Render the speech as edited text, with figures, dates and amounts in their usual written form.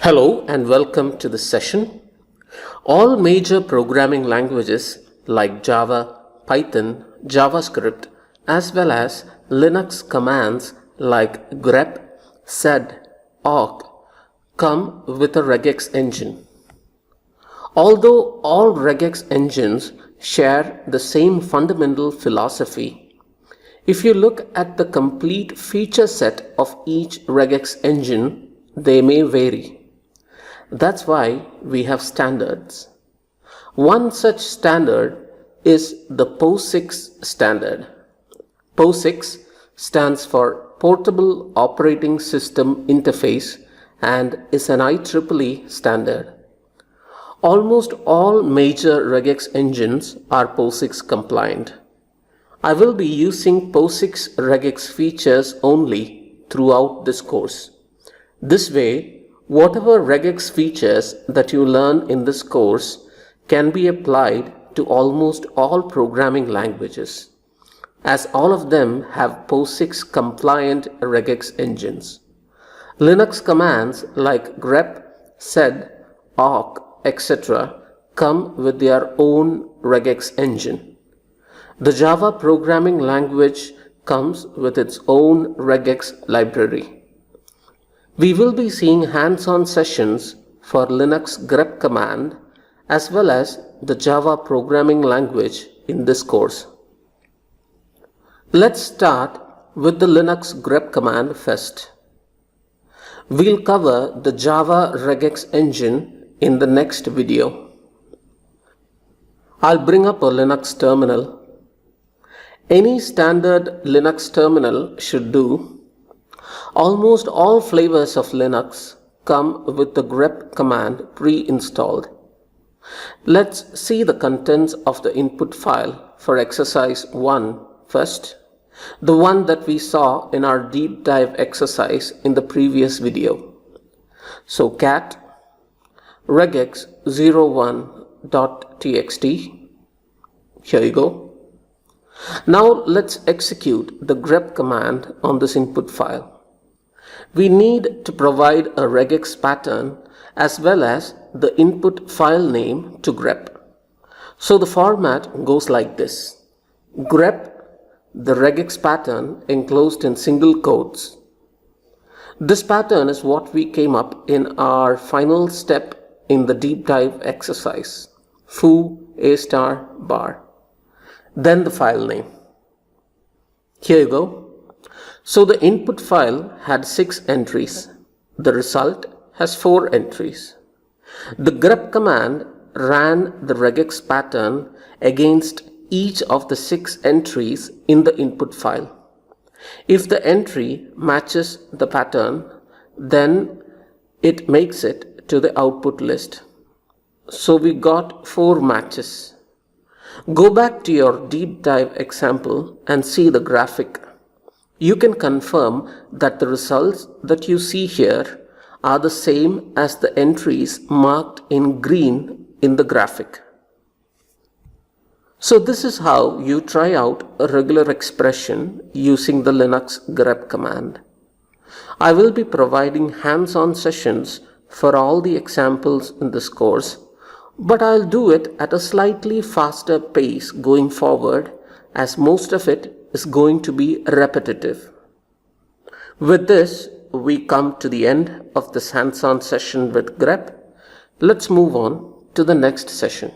Hello and welcome to this session. All major programming languages like Java, Python, JavaScript, as well as Linux commands like grep, sed, awk come with a regex engine. Although all regex engines share the same fundamental philosophy, if you look at the complete feature set of each regex engine, they may vary. That's why we have standards. One such standard is the POSIX standard. POSIX stands for Portable Operating System Interface and is an IEEE standard. Almost all major regex engines are POSIX compliant. I will be using POSIX regex features only throughout this course. This way, whatever regex features that you learn in this course can be applied to almost all programming languages, as all of them have POSIX compliant regex engines. Linux commands like grep, sed, awk, etc. come with their own regex engine. The Java programming language comes with its own regex library. We will be seeing hands-on sessions for Linux grep command as well as the Java programming language in this course. Let's start with the Linux grep command first. We'll cover the Java regex engine in the next video. I'll bring up a Linux terminal. Any standard Linux terminal should do. Almost all flavors of Linux come with the grep command pre-installed. Let's see the contents of the input file for exercise 1 first, the one that we saw in our deep dive exercise in the previous video. So cat regex01.txt. Here you go. Now let's execute the grep command on this input file. We need to provide a regex pattern as well as the input file name to grep. So the format goes like this: grep, the regex pattern enclosed in single quotes. This pattern is what we came up in our final step in the deep dive exercise, foo a star bar. Then the file name. Here you go. So the input file had 6 entries. The result has 4 entries. The grep command ran the regex pattern against each of the 6 entries in the input file. If the entry matches the pattern, then it makes it to the output list. So we got 4 matches. Go back to your deep dive example and see the graphic. You can confirm that the results that you see here are the same as the entries marked in green in the graphic. So this is how you try out a regular expression using the Linux grep command. I will be providing hands-on sessions for all the examples in this course, but I'll do it at a slightly faster pace going forward, as most of it is going to be repetitive. With this, we come to the end of this hands-on session with grep. Let's move on to the next session.